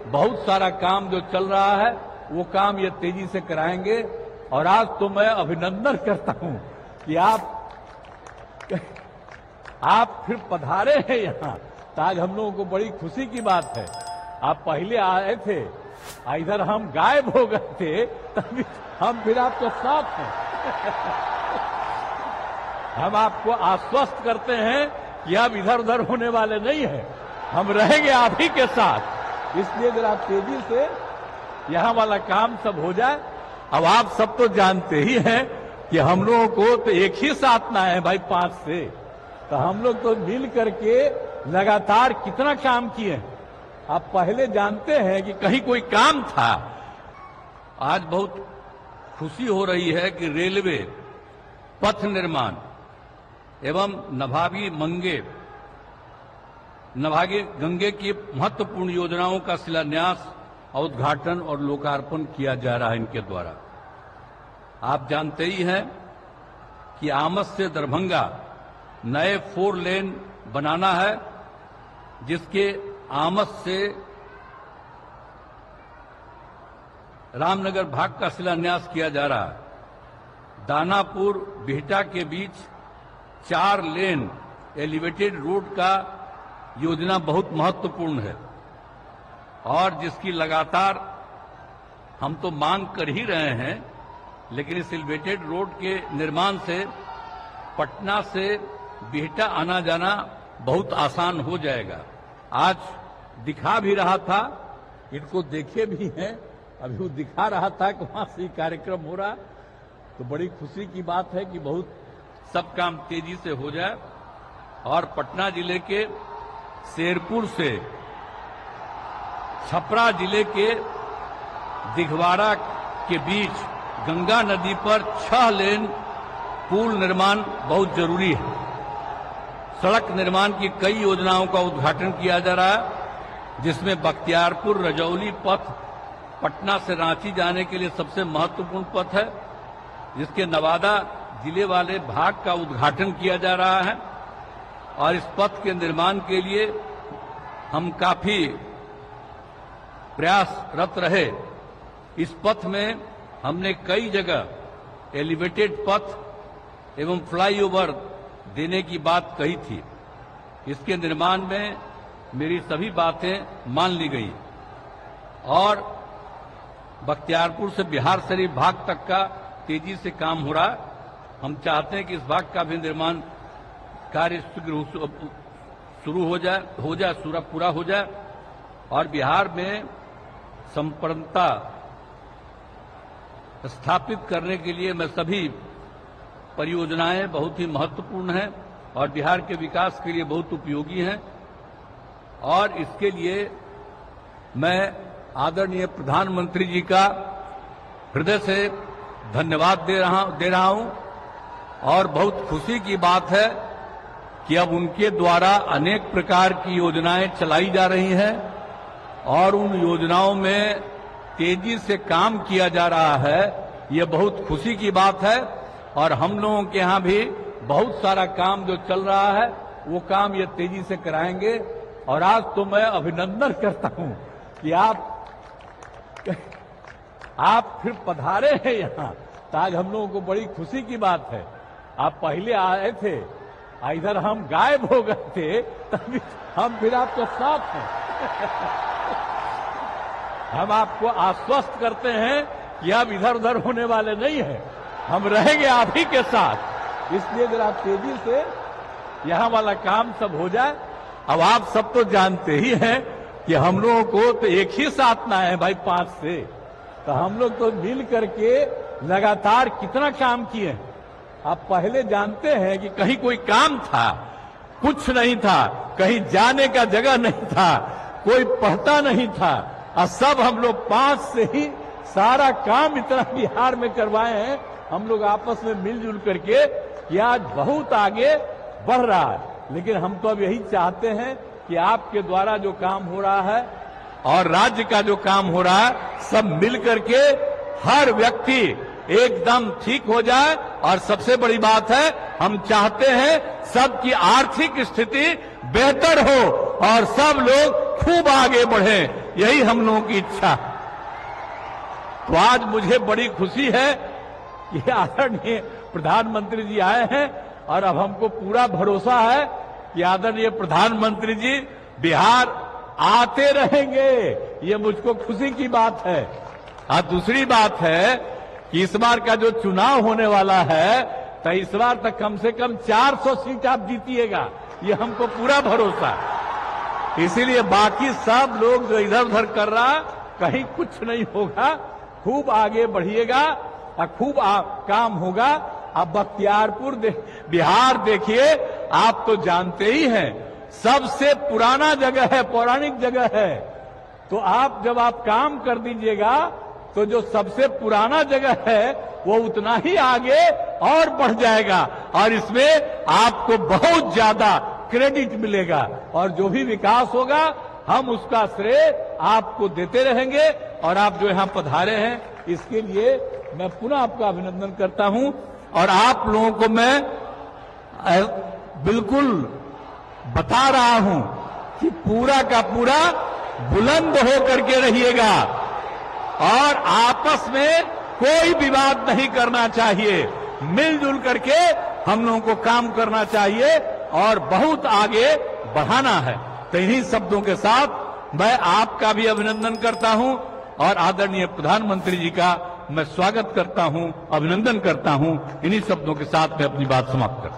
बहुत सारा काम जो चल रहा है वो काम ये तेजी से कराएंगे। और आज तो मैं अभिनंदन करता हूं कि आप फिर पधारे हैं यहाँ, तो आज हम लोगों को बड़ी खुशी की बात है। आप पहले आए थे, इधर हम गायब हो गए थे, तभी हम फिर आपके साथ हैं। हम आपको आश्वस्त करते हैं कि आप इधर उधर होने वाले नहीं हैं, हम रहेंगे आप ही के साथ। इसलिए जरा तेजी से यहाँ वाला काम सब हो जाए। अब आप सब तो जानते ही हैं कि हम लोगों को तो एक ही साथ ना है भाई 5 से, तो हम लोग तो मिल करके लगातार कितना काम किए हैं। आप पहले जानते हैं कि कहीं कोई काम था। आज बहुत खुशी हो रही है कि रेलवे, पथ निर्माण एवं नभागी गंगे की महत्वपूर्ण योजनाओं का शिलान्यास, उद्घाटन और लोकार्पण किया जा रहा है इनके द्वारा। आप जानते ही हैं कि आमस से दरभंगा नए 4 लेन बनाना है, जिसके आमस से रामनगर भाग का शिलान्यास किया जा रहा है। दानापुर बिहटा के बीच 4 लेन एलिवेटेड रोड का योजना बहुत महत्वपूर्ण है और जिसकी लगातार हम तो मांग कर ही रहे हैं, लेकिन इस एलिवेटेड रोड के निर्माण से पटना से बिहटा आना जाना बहुत आसान हो जाएगा। आज दिखा भी रहा था, इनको देखे भी हैं, अभी वो दिखा रहा था कि वहां से कार्यक्रम हो रहा, तो बड़ी खुशी की बात है कि बहुत सब काम तेजी से हो जाए। और पटना जिले के शेरपुर से छपरा जिले के दिघवाड़ा के बीच गंगा नदी पर 6 लेन पुल निर्माण बहुत जरूरी है। सड़क निर्माण की कई योजनाओं का उद्घाटन किया जा रहा है, जिसमें बख्तियारपुर रजौली पथ पटना से रांची जाने के लिए सबसे महत्वपूर्ण पथ है, जिसके नवादा जिले वाले भाग का उद्घाटन किया जा रहा है। और इस पथ के निर्माण के लिए हम काफी प्रयासरत रहे। इस पथ में हमने कई जगह एलिवेटेड पथ एवं फ्लाईओवर देने की बात कही थी। इसके निर्माण में मेरी सभी बातें मान ली गई और बख्तियारपुर से बिहार शरीफ भाग तक का तेजी से काम हो रहा। हम चाहते हैं कि इस भाग का भी निर्माण कार्य शीघ्र शुरू हो जाए, पूरा हो जाए और बिहार में संप्रभुता स्थापित करने के लिए मैं सभी परियोजनाएं बहुत ही महत्वपूर्ण हैं और बिहार के विकास के लिए बहुत उपयोगी हैं। और इसके लिए मैं आदरणीय प्रधानमंत्री जी का हृदय से धन्यवाद दे रहा हूं और बहुत खुशी की बात है कि अब उनके द्वारा अनेक प्रकार की योजनाएं चलाई जा रही हैं और उन योजनाओं में तेजी से काम किया जा रहा है। ये बहुत खुशी की बात है और हम लोगों के यहाँ भी बहुत सारा काम जो चल रहा है वो काम ये तेजी से कराएंगे। और आज तो मैं अभिनंदन करता हूं कि आप फिर पधारे हैं यहाँ, तो आज हम लोगों को बड़ी खुशी की बात है। आप पहले आए थे, इधर हम गायब हो गए थे, तभी हम फिर आपके साथ हैं। हम आपको आश्वस्त करते हैं कि आप इधर उधर होने वाले नहीं हैं, हम रहेंगे आप ही के साथ। इसलिए जरा तेजी से यहाँ वाला काम सब हो जाए। अब आप सब तो जानते ही हैं कि हम लोगों को तो एक ही साथ ना है भाई 5 से, तो हम लोग तो मिल करके लगातार कितना काम किए हैं। आप पहले जानते हैं कि कहीं कोई काम था, कुछ नहीं था, कहीं जाने का जगह नहीं था, कोई पढ़ता नहीं था, और सब हम लोग 5 से ही सारा काम इतना बिहार में करवाए हैं। हम लोग आपस में मिलजुल करके कि आज बहुत आगे बढ़ रहा है। लेकिन हम तो अब यही चाहते हैं कि आपके द्वारा जो काम हो रहा है और राज्य का जो काम हो रहा है, सब मिल करके हर व्यक्ति एकदम ठीक हो जाए। और सबसे बड़ी बात है, हम चाहते हैं सबकी आर्थिक स्थिति बेहतर हो और सब लोग खूब आगे बढ़ें। यही हम लोगों की इच्छा है। तो आज मुझे बड़ी खुशी है कि आदरणीय प्रधानमंत्री जी आए हैं और अब हमको पूरा भरोसा है कि आदरणीय प्रधानमंत्री जी बिहार आते रहेंगे। ये मुझको खुशी की बात है। और दूसरी बात है कि इस बार का जो चुनाव होने वाला है तो इस बार तक कम से कम 400 सीट आप जीतिएगा, ये हमको पूरा भरोसा है। इसीलिए बाकी सब लोग जो इधर उधर कर रहा कहीं कुछ नहीं होगा, खूब आगे बढ़िएगा और खूब काम होगा। अब बख्तियारपुर बिहार देखिए, आप तो जानते ही हैं सबसे पुराना जगह है, पौराणिक जगह है। तो आप जब आप काम कर दीजिएगा तो जो सबसे पुराना जगह है वो उतना ही आगे और बढ़ जाएगा और इसमें आपको बहुत ज्यादा क्रेडिट मिलेगा और जो भी विकास होगा हम उसका श्रेय आपको देते रहेंगे। और आप जो यहां पधारे हैं इसके लिए मैं पुनः आपका अभिनंदन करता हूं और आप लोगों को मैं बिल्कुल बता रहा हूं कि पूरा का पूरा बुलंद होकर के रहिएगा और आपस में कोई विवाद नहीं करना चाहिए, मिलजुल करके हम लोगों को काम करना चाहिए और बहुत आगे बढ़ाना है। तो इन्हीं शब्दों के साथ मैं आपका भी अभिनंदन करता हूं और आदरणीय प्रधानमंत्री जी का मैं स्वागत करता हूं, अभिनंदन करता हूं। इन्हीं शब्दों के साथ मैं अपनी बात समाप्त करता हूं।